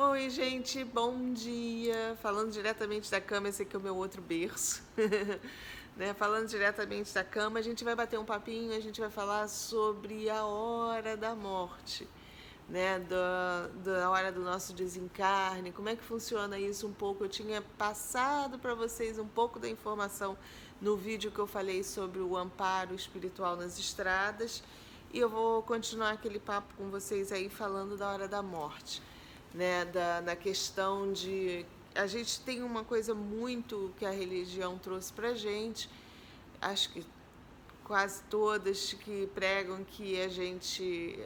Oi, gente, bom dia. Falando diretamente da cama, esse aqui é o meu outro berço. Né? Falando diretamente da cama, a gente vai bater um papinho, a gente vai falar sobre a hora da morte, né? Da hora do nosso desencarne, como é que funciona isso um pouco. Eu tinha passado para vocês um pouco da informação no vídeo que eu falei sobre o amparo espiritual nas estradas, e eu vou continuar aquele papo com vocês aí falando da hora da morte, né, da questão de a gente tem uma coisa muito que a religião trouxe pra gente, acho que quase todas que pregam que a gente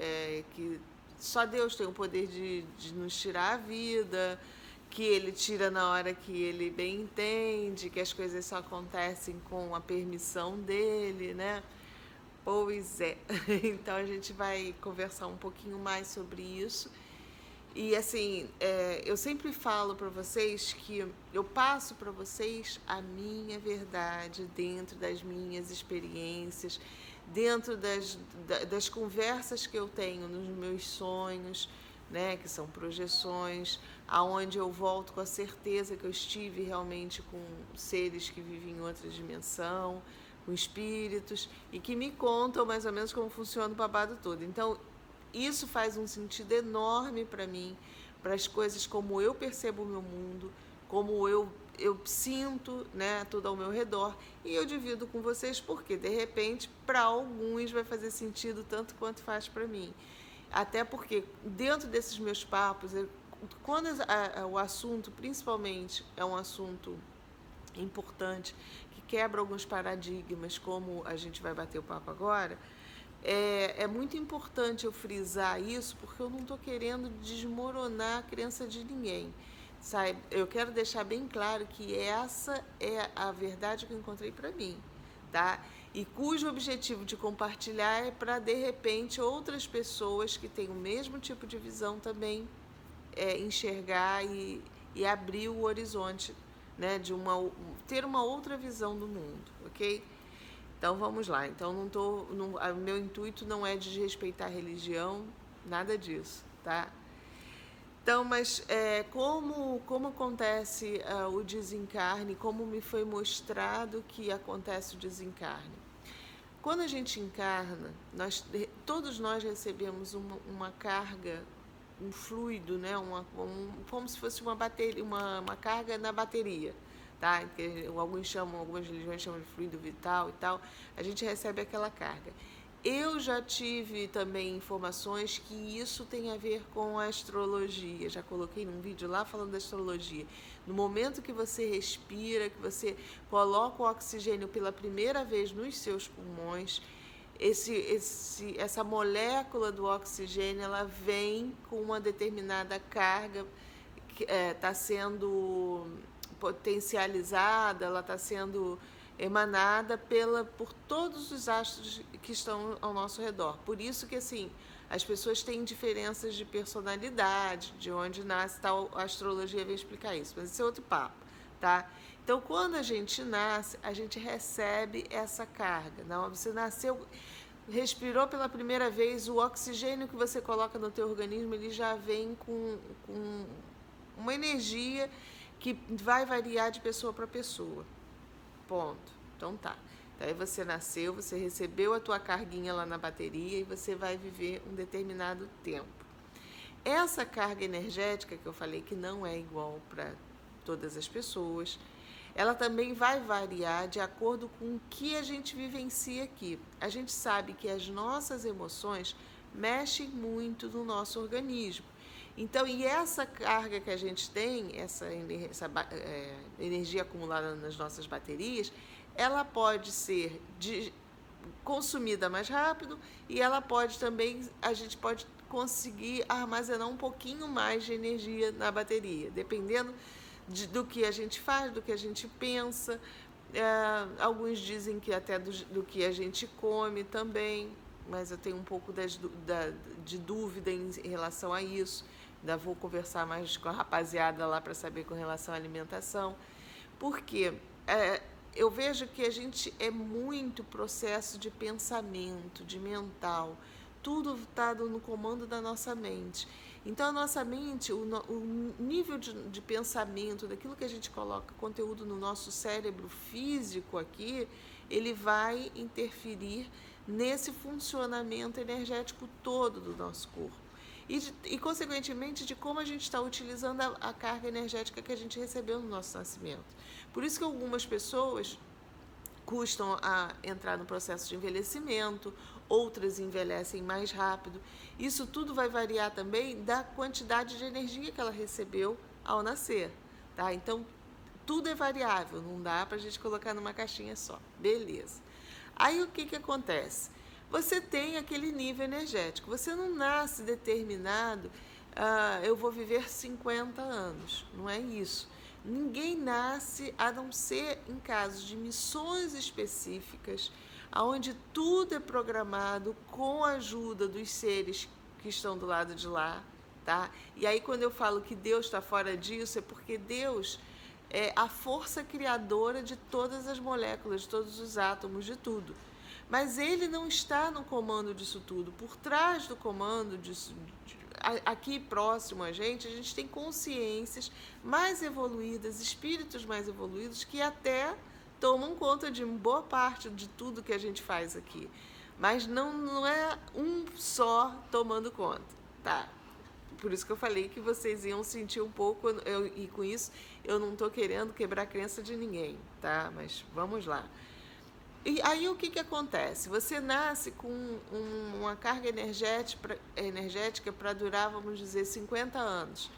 que só Deus tem o poder de nos tirar a vida, que ele tira na hora que ele bem entende, que as coisas só acontecem com a permissão dele, né? Pois é. Então a gente vai conversar um pouquinho mais sobre isso. E assim, eu sempre falo para vocês que eu passo para vocês a minha verdade dentro das minhas experiências, dentro das conversas que eu tenho nos meus sonhos, né, que são projeções, aonde eu volto com a certeza que eu estive realmente com seres que vivem em outra dimensão, com espíritos, e que me contam mais ou menos como funciona o babado todo. Então, isso faz um sentido enorme para mim, para as coisas como eu percebo o meu mundo, como eu sinto, né, tudo ao meu redor, e eu divido com vocês porque de repente para alguns vai fazer sentido tanto quanto faz para mim. Até porque dentro desses meus papos, quando o assunto principalmente é um assunto importante que quebra alguns paradigmas, como a gente vai bater o papo agora, é muito importante eu frisar isso, porque eu não estou querendo desmoronar a crença de ninguém, sabe? Eu quero deixar bem claro que essa é a verdade que eu encontrei para mim, tá? E cujo objetivo de compartilhar é para, de repente, outras pessoas que têm o mesmo tipo de visão também enxergar e abrir o horizonte, né? Ter uma outra visão do mundo, ok? Então vamos lá. Então o meu intuito não é desrespeitar a religião, nada disso, tá? Então, mas como acontece o desencarne, como me foi mostrado que acontece o desencarne? Quando a gente encarna, todos nós recebemos uma carga, um fluido, né? Como se fosse uma bateria, uma carga na bateria, tá? Que algumas religiões chamam de fluido vital e tal. A gente recebe aquela carga. Eu já tive também informações que isso tem a ver com a astrologia. Já coloquei num vídeo lá falando da astrologia. No momento que você respira, que você coloca o oxigênio pela primeira vez nos seus pulmões, essa molécula do oxigênio, ela vem com uma determinada carga que está sendo potencializada, ela está sendo emanada por todos os astros que estão ao nosso redor. Por isso que assim, as pessoas têm diferenças de personalidade, de onde nasce, tal, a astrologia vem explicar isso, mas esse é outro papo, tá? Então, quando a gente nasce, a gente recebe essa carga. Não, você nasceu, respirou pela primeira vez, o oxigênio que você coloca no teu organismo, ele já vem com uma energia que vai variar de pessoa para pessoa. Ponto. Então tá. Daí você nasceu, você recebeu a tua carguinha lá na bateria e você vai viver um determinado tempo. Essa carga energética que eu falei que não é igual para todas as pessoas, ela também vai variar de acordo com o que a gente vivencia aqui. A gente sabe que as nossas emoções mexem muito no nosso organismo. Então, e essa carga que a gente tem, essa energia acumulada nas nossas baterias, ela pode ser consumida mais rápido e ela pode também, a gente pode conseguir armazenar um pouquinho mais de energia na bateria, dependendo do que a gente faz, do que a gente pensa. Alguns dizem que até do que a gente come também, mas eu tenho um pouco de dúvida em relação a isso. Ainda vou conversar mais com a rapaziada lá para saber com relação à alimentação. Porque eu vejo que a gente é muito processo de pensamento, de mental. Tudo está no comando da nossa mente. Então, a nossa mente, o nível de pensamento, daquilo que a gente coloca conteúdo no nosso cérebro físico aqui, ele vai interferir nesse funcionamento energético todo do nosso corpo. E consequentemente, de como a gente está utilizando a carga energética que a gente recebeu no nosso nascimento. Por isso que algumas pessoas custam a entrar no processo de envelhecimento, outras envelhecem mais rápido. Isso tudo vai variar também da quantidade de energia que ela recebeu ao nascer, tá? Então, tudo é variável, não dá para a gente colocar numa caixinha só. Beleza. Aí, o que acontece? Você tem aquele nível energético. Você não nasce determinado, eu vou viver 50 anos. Não é isso. Ninguém nasce, a não ser em casos de missões específicas, onde tudo é programado com a ajuda dos seres que estão do lado de lá, tá? E aí, quando eu falo que Deus está fora disso, é porque Deus é a força criadora de todas as moléculas, de todos os átomos, de tudo. Mas Ele não está no comando disso tudo. Por trás do comando disso, aqui próximo a gente tem consciências mais evoluídas, espíritos mais evoluídos, que até tomam conta de boa parte de tudo que a gente faz aqui. Mas não é um só tomando conta, tá? Por isso que eu falei que vocês iam sentir um pouco, e com isso eu não estou querendo quebrar a crença de ninguém, tá? Mas vamos lá. E aí o que acontece? Você nasce com uma carga energética para durar, vamos dizer, 50 anos.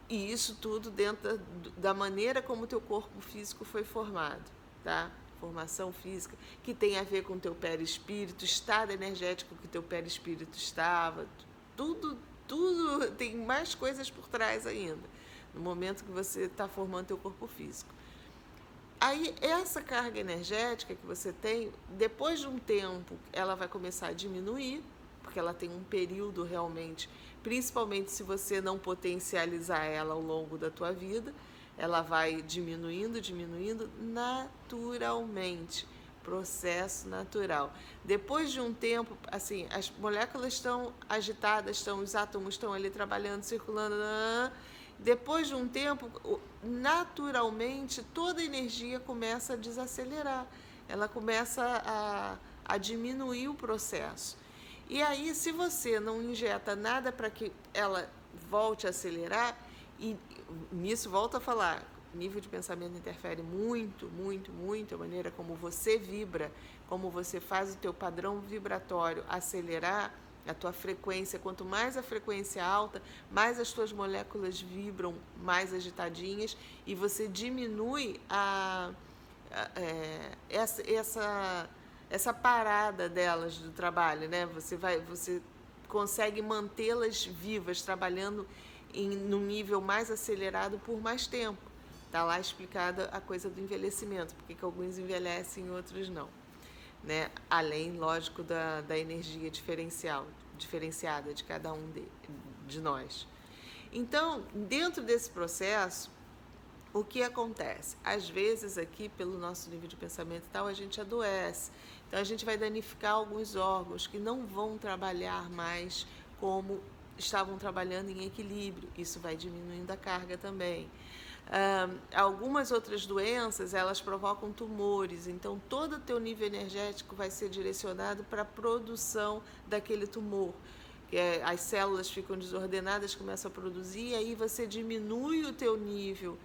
E isso tudo dentro da maneira como o teu corpo físico foi formado, tá? Formação física, que tem a ver com o teu perispírito, estado energético que o teu perispírito estava, tudo tem mais coisas por trás ainda, no momento que você está formando teu corpo físico. Aí, essa carga energética que você tem, depois de um tempo, ela vai começar a diminuir, porque ela tem um período realmente, principalmente se você não potencializar ela ao longo da tua vida, ela vai diminuindo naturalmente, processo natural. Depois de um tempo, assim, as moléculas estão agitadas, os átomos estão ali trabalhando, circulando, depois de um tempo, naturalmente, toda a energia começa a desacelerar, ela começa a diminuir o processo. E aí, se você não injeta nada para que ela volte a acelerar, e nisso volto a falar, nível de pensamento interfere muito, a maneira como você vibra, como você faz o teu padrão vibratório acelerar, a tua frequência, quanto mais a frequência alta, mais as tuas moléculas vibram mais agitadinhas e você diminui essa parada delas do trabalho, né? Você consegue mantê-las vivas, trabalhando num nível mais acelerado por mais tempo. Está lá explicada a coisa do envelhecimento, porque que alguns envelhecem e outros não. Né? Além, lógico, da energia diferenciada de cada um de nós. Então, dentro desse processo, o que acontece? Às vezes aqui, pelo nosso nível de pensamento e tal, a gente adoece. Então, a gente vai danificar alguns órgãos que não vão trabalhar mais como estavam trabalhando em equilíbrio. Isso vai diminuindo a carga também. Algumas outras doenças, elas provocam tumores, então todo o teu nível energético vai ser direcionado para a produção daquele tumor. As células ficam desordenadas, começam a produzir, e aí você diminui o teu nível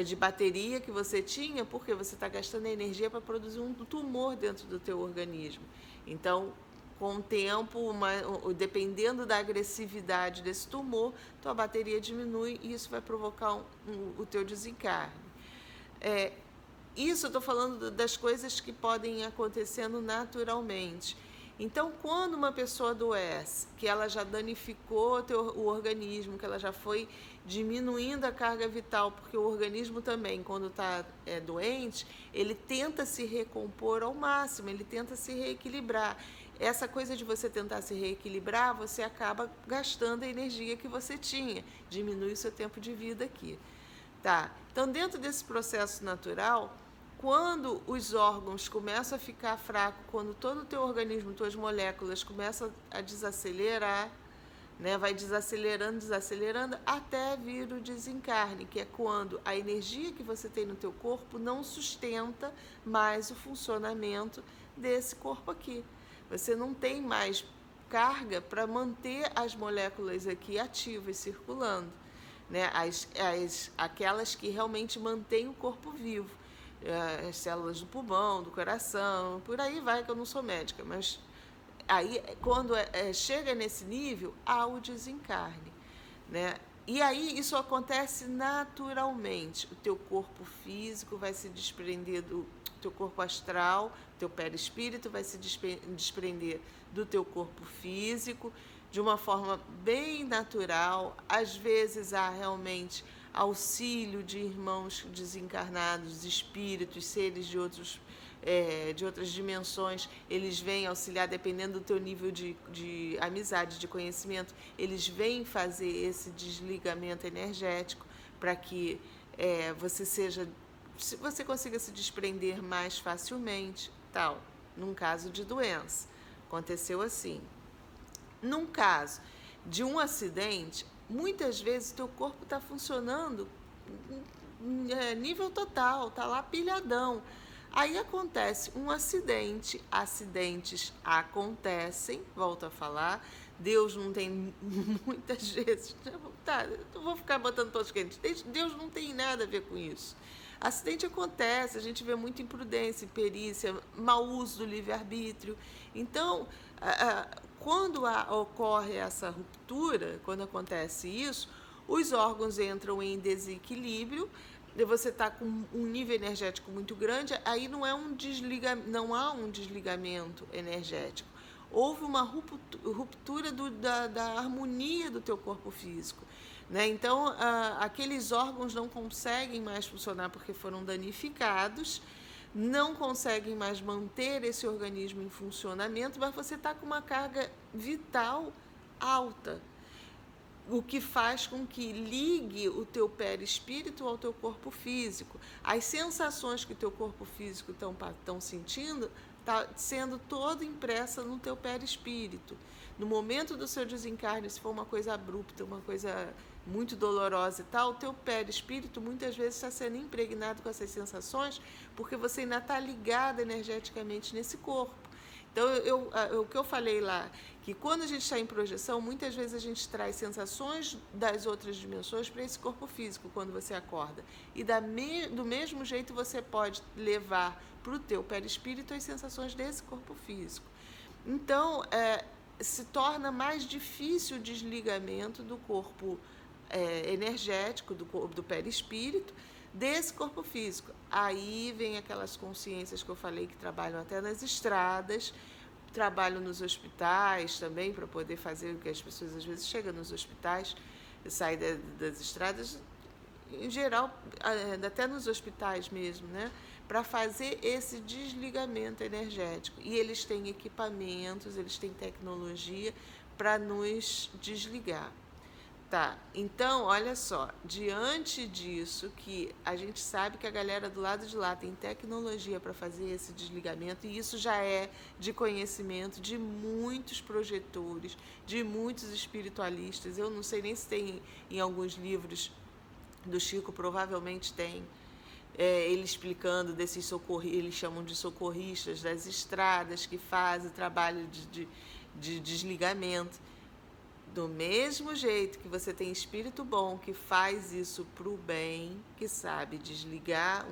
de bateria que você tinha, porque você está gastando energia para produzir um tumor dentro do teu organismo. Então, com o tempo, dependendo da agressividade desse tumor, tua bateria diminui e isso vai provocar o teu desencarne. Isso eu estou falando das coisas que podem acontecendo naturalmente. Então, quando uma pessoa adoece, que ela já danificou o organismo, que ela já foi diminuindo a carga vital, porque o organismo também, quando está doente, ele tenta se recompor ao máximo, ele tenta se reequilibrar. Essa coisa de você tentar se reequilibrar, você acaba gastando a energia que você tinha, diminui o seu tempo de vida aqui. Tá? Então, dentro desse processo natural, quando os órgãos começam a ficar fracos, quando todo o teu organismo, tuas moléculas começam a desacelerar, né? Vai desacelerando, desacelerando, até vir o desencarne, que é quando a energia que você tem no teu corpo não sustenta mais o funcionamento desse corpo aqui. Você não tem mais carga para manter as moléculas aqui ativas, circulando, né? Aquelas que realmente mantêm o corpo vivo. As células do pulmão, do coração, por aí vai, que eu não sou médica, mas aí, quando chega nesse nível, há o desencarne, né? E aí isso acontece naturalmente. O teu corpo físico vai se desprender do teu corpo astral, teu perispírito vai se desprender do teu corpo físico de uma forma bem natural. Às vezes há realmente auxílio de irmãos desencarnados, espíritos, seres de outras dimensões, eles vêm auxiliar, dependendo do teu nível de amizade, de conhecimento, eles vêm fazer esse desligamento energético para que você consiga se desprender mais facilmente, tal, num caso de doença. Aconteceu assim. Num caso de um acidente, muitas vezes o teu corpo está funcionando nível total, está lá pilhadão. Aí acontece um acidente, acidentes acontecem, volto a falar, Deus não tem muitas vezes, tá, não vou ficar botando todos os quentes, Deus não tem nada a ver com isso. Acidente acontece, a gente vê muita imprudência, imperícia, mau uso do livre-arbítrio. Então, quando ocorre essa ruptura, quando acontece isso, os órgãos entram em desequilíbrio, você está com um nível energético muito grande, aí não há um desligamento energético. Houve uma ruptura da harmonia do teu corpo físico, né? Então, aqueles órgãos não conseguem mais funcionar porque foram danificados, não conseguem mais manter esse organismo em funcionamento, mas você está com uma carga vital alta, o que faz com que ligue o teu perispírito ao teu corpo físico. As sensações que o teu corpo físico estão sentindo está sendo toda impressa no teu perispírito. No momento do seu desencarne, se for uma coisa abrupta, uma coisa muito dolorosa e tal, o teu perispírito muitas vezes está sendo impregnado com essas sensações porque você ainda está ligado energeticamente nesse corpo. Então, o que eu falei lá, que quando a gente está em projeção, muitas vezes a gente traz sensações das outras dimensões para esse corpo físico quando você acorda. E do mesmo jeito você pode levar para o teu perispírito as sensações desse corpo físico. Então, se torna mais difícil o desligamento do corpo energético, do perispírito, desse corpo físico. Aí vem aquelas consciências que eu falei que trabalham até nas estradas, trabalham nos hospitais também para poder fazer o que as pessoas às vezes chegam nos hospitais, saem das estradas, em geral, até nos hospitais mesmo, né? Para fazer esse desligamento energético. E eles têm equipamentos, eles têm tecnologia para nos desligar. Tá, então, olha só, diante disso, que a gente sabe que a galera do lado de lá tem tecnologia para fazer esse desligamento, e isso já é de conhecimento de muitos projetores, de muitos espiritualistas. Eu não sei nem se tem em alguns livros do Chico, provavelmente tem, ele explicando desses socorristas, eles chamam de socorristas das estradas, que fazem trabalho de desligamento. Do mesmo jeito que você tem espírito bom que faz isso para o bem, que sabe desligar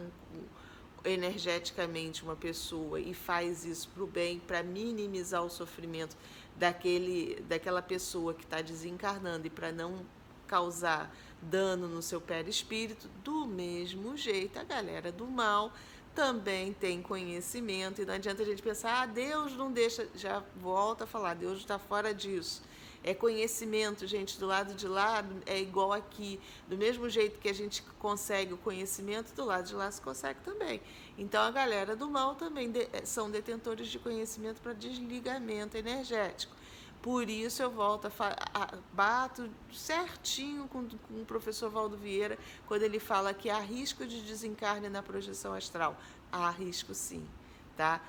energeticamente uma pessoa e faz isso para o bem, para minimizar o sofrimento daquela pessoa que está desencarnando e para não causar dano no seu perispírito, do mesmo jeito a galera do mal também tem conhecimento. E não adianta a gente pensar, Deus não deixa, já volta a falar, Deus está fora disso. É conhecimento, gente, do lado de lá é igual aqui. Do mesmo jeito que a gente consegue o conhecimento, do lado de lá se consegue também. Então, a galera do mal também são detentores de conhecimento para desligamento energético. Por isso, eu volto bato certinho com o professor Valdo Vieira, quando ele fala que há risco de desencarne na projeção astral. Há risco, sim. tá?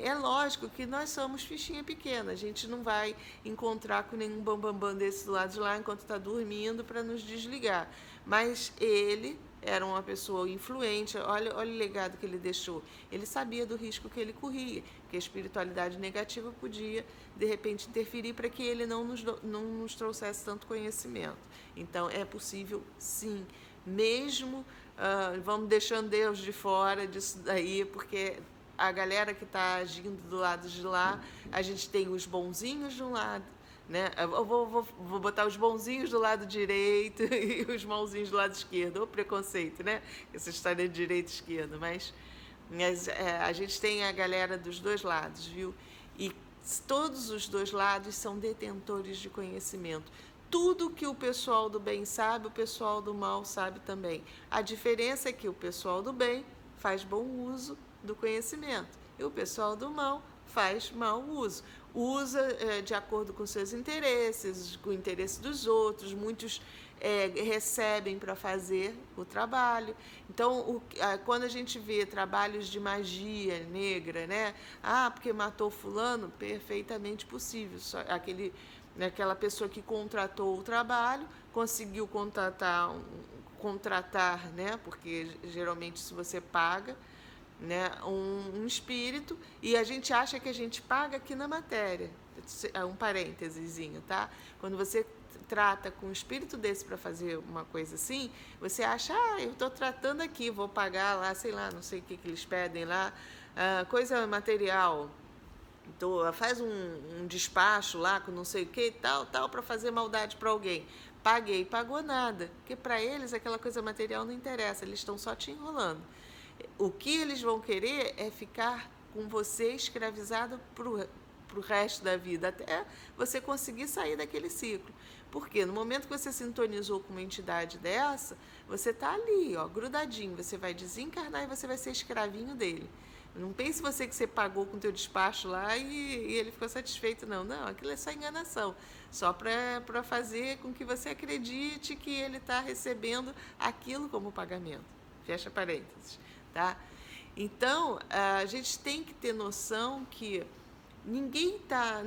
É lógico que nós somos fichinha pequena, a gente não vai encontrar com nenhum bambambam desse do lado de lá enquanto está dormindo para nos desligar. Mas ele era uma pessoa influente, olha o legado que ele deixou. Ele sabia do risco que ele corria, que a espiritualidade negativa podia, de repente, interferir para que ele não nos trouxesse tanto conhecimento. Então, é possível, sim, mesmo vamos deixando Deus de fora disso daí, porque a galera que está agindo do lado de lá, a gente tem os bonzinhos de um lado, né? Eu vou botar os bonzinhos do lado direito e os mauzinhos do lado esquerdo. O preconceito, né? Essa história de direita e esquerda. Mas a gente tem a galera dos dois lados, viu? E todos os dois lados são detentores de conhecimento. Tudo que o pessoal do bem sabe, o pessoal do mal sabe também. A diferença é que o pessoal do bem faz bom uso do conhecimento e o pessoal do mal faz mau uso. Usa de acordo com seus interesses, com o interesse dos outros. Muitos recebem para fazer o trabalho. Então, quando a gente vê trabalhos de magia negra, né? Porque matou fulano, perfeitamente possível. Só aquela pessoa que contratou o trabalho, conseguiu contratar, né? Porque geralmente se você paga, né, um espírito, e a gente acha que a gente paga aqui na matéria. Um parêntesezinho, tá? Quando você trata com um espírito desse para fazer uma coisa assim, você acha, eu estou tratando aqui, vou pagar lá, sei lá, não sei o que eles pedem lá, coisa material. Então, faz um despacho lá com não sei o que, tal, para fazer maldade para alguém. Pagou nada, porque para eles aquela coisa material não interessa, eles estão só te enrolando. O que eles vão querer é ficar com você escravizado para o resto da vida, até você conseguir sair daquele ciclo. Porque no momento que você sintonizou com uma entidade dessa, você está ali, ó, grudadinho, você vai desencarnar e você vai ser escravinho dele. Não pense você que você pagou com o teu despacho lá e ele ficou satisfeito, não. Não, aquilo é só enganação. Só para fazer com que você acredite que ele está recebendo aquilo como pagamento. Fecha parênteses, tá? Então, a gente tem que ter noção que ninguém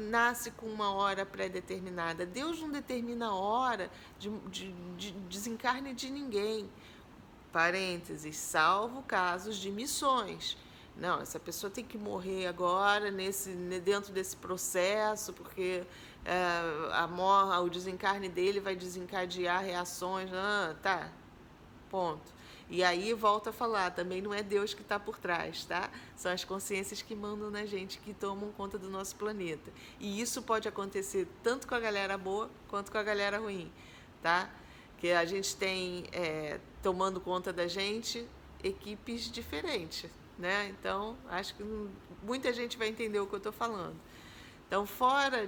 nasce com uma hora pré-determinada. Deus não determina a hora de desencarne de ninguém. Parênteses, salvo casos de missões. Não, essa pessoa tem que morrer agora, dentro desse processo, porque o desencarne dele vai desencadear reações. Tá, ponto. E aí volta a falar, também não é Deus que está por trás, tá? São as consciências que mandam na gente, que tomam conta do nosso planeta. E isso pode acontecer tanto com a galera boa quanto com a galera ruim, tá? Que a gente tem tomando conta da gente equipes diferentes, né? Então, acho que muita gente vai entender o que eu estou falando. Então,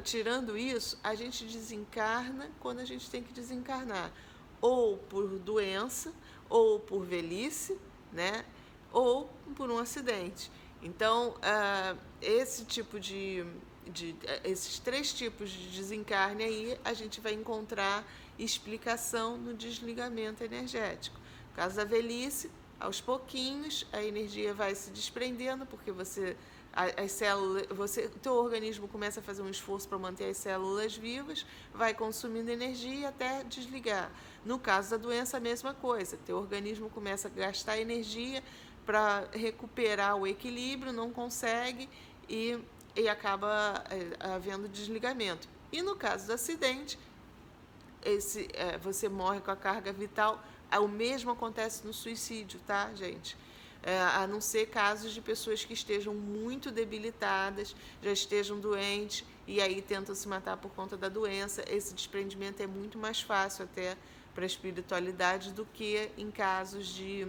tirando isso, a gente desencarna quando a gente tem que desencarnar. Ou por doença, ou por velhice, né? Ou por um acidente. Então, esses três tipos de desencarne aí, a gente vai encontrar explicação no desligamento energético. No caso da velhice, aos pouquinhos, a energia vai se desprendendo, porque as células, teu organismo começa a fazer um esforço para manter as células vivas, vai consumindo energia até desligar. No caso da doença, a mesma coisa. Teu organismo começa a gastar energia para recuperar o equilíbrio, não consegue e acaba havendo desligamento. E no caso do acidente, você morre com a carga vital. O mesmo acontece no suicídio, tá, gente? A não ser casos de pessoas que estejam muito debilitadas, já estejam doentes e aí tentam se matar por conta da doença. Esse desprendimento é muito mais fácil até para a espiritualidade do que em casos de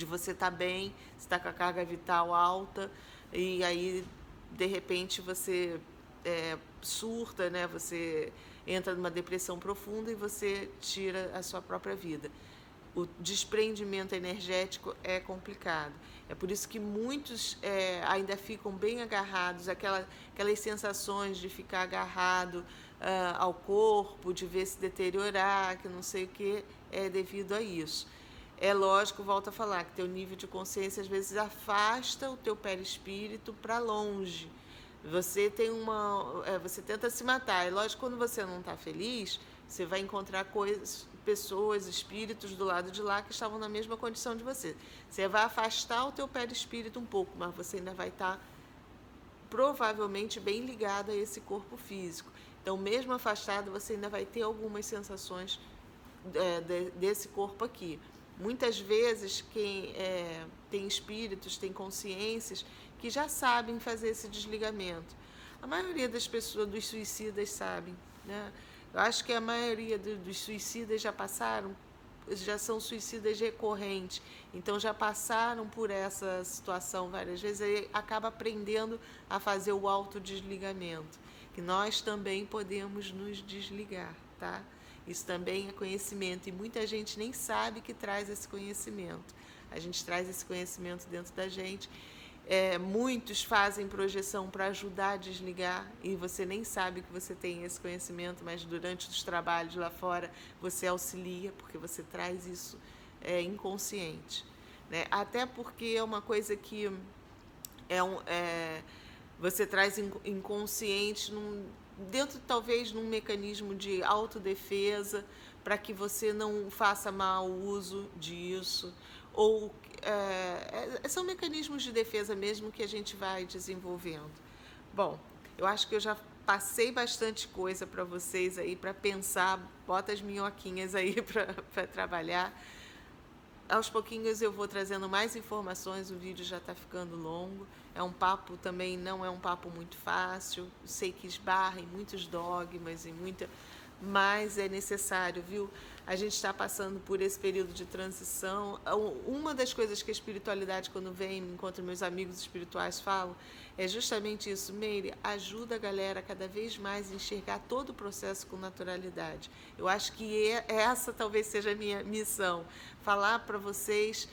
você estar bem, você está com a carga vital alta e aí de repente você surta, né? Você entra numa depressão profunda e você tira a sua própria vida. O desprendimento energético é complicado. É por isso que muitos ainda ficam bem agarrados, aquelas sensações de ficar agarrado ao corpo, de ver se deteriorar, que não sei o que, é devido a isso. É lógico, volto a falar, que teu nível de consciência às vezes afasta o teu perispírito para longe. Você tem você tenta se matar. É lógico, quando você não está feliz, você vai encontrar coisas, pessoas, espíritos do lado de lá que estavam na mesma condição de você. Você vai afastar o teu perispírito um pouco, mas você ainda vai estar provavelmente bem ligado a esse corpo físico. Então, mesmo afastado, você ainda vai ter algumas sensações desse corpo aqui. Muitas vezes quem tem espíritos, tem consciências que já sabem fazer esse desligamento. A maioria das pessoas, dos suicidas, sabem, né? Eu acho que a maioria dos suicidas já são suicidas recorrentes, então já passaram por essa situação várias vezes e acaba aprendendo a fazer o autodesligamento, que nós também podemos nos desligar, tá? Isso também é conhecimento e muita gente nem sabe que traz esse conhecimento. A gente traz esse conhecimento dentro da gente. Muitos fazem projeção para ajudar a desligar e você nem sabe que você tem esse conhecimento, mas durante os trabalhos lá fora você auxilia porque você traz isso inconsciente, né? Até porque é uma coisa que você traz inconsciente dentro talvez num mecanismo de autodefesa para que você não faça mau uso disso, ou são mecanismos de defesa mesmo que a gente vai desenvolvendo. Bom, eu acho que eu já passei bastante coisa para vocês aí para pensar, bota as minhoquinhas aí para trabalhar. Aos pouquinhos eu vou trazendo mais informações, o vídeo já está ficando longo. É um papo também, não é um papo muito fácil. Sei que esbarra em muitos dogmas, mas é necessário, viu? A gente está passando por esse período de transição. Uma das coisas que a espiritualidade, quando vem, enquanto meus amigos espirituais falam, é justamente isso. Meire, ajuda a galera cada vez mais a enxergar todo o processo com naturalidade. Eu acho que essa talvez seja a minha missão, falar para vocês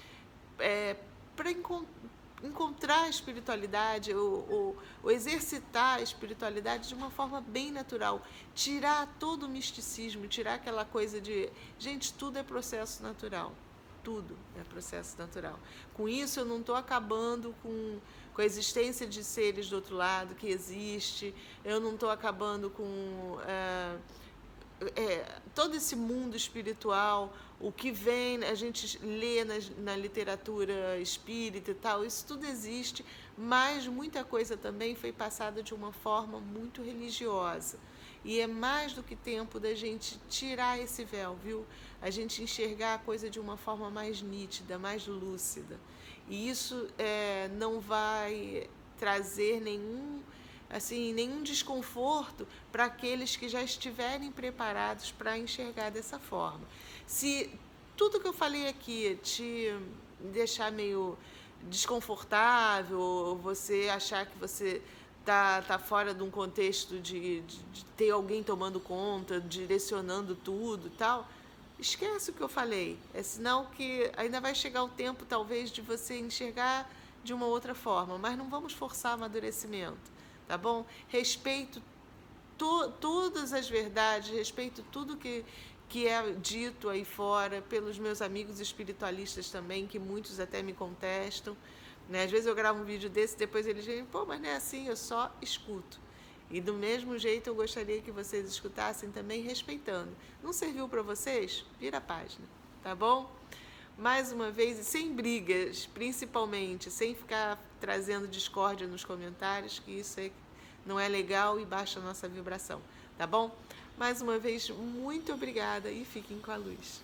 para encontrar a espiritualidade, ou exercitar a espiritualidade de uma forma bem natural, tirar todo o misticismo, tirar aquela coisa de, gente, tudo é processo natural, tudo é processo natural. Com isso eu não estou acabando com a existência de seres do outro lado, que existe, eu não estou acabando com todo esse mundo espiritual, o que vem, a gente lê na literatura espírita e tal, isso tudo existe, mas muita coisa também foi passada de uma forma muito religiosa. E é mais do que tempo da gente tirar esse véu, viu? A gente enxergar a coisa de uma forma mais nítida, mais lúcida. E isso não vai trazer nenhum desconforto para aqueles que já estiverem preparados para enxergar dessa forma. Se tudo que eu falei aqui te deixar meio desconfortável, ou você achar que você tá fora de um contexto de ter alguém tomando conta, direcionando tudo e tal, esquece o que eu falei. É sinal que ainda vai chegar o tempo, talvez, de você enxergar de uma outra forma, mas não vamos forçar amadurecimento. Tá bom? Respeito todas as verdades, respeito tudo que é dito aí fora pelos meus amigos espiritualistas também, que muitos até me contestam, né? Às vezes eu gravo um vídeo desse, depois eles dizem, pô, mas não é assim, eu só escuto. E do mesmo jeito eu gostaria que vocês escutassem também respeitando. Não serviu para vocês? Vira a página, tá bom? Mais uma vez, e sem brigas, principalmente, sem ficar trazendo discórdia nos comentários, que isso não é legal e baixa a nossa vibração, tá bom? Mais uma vez, muito obrigada e fiquem com a luz.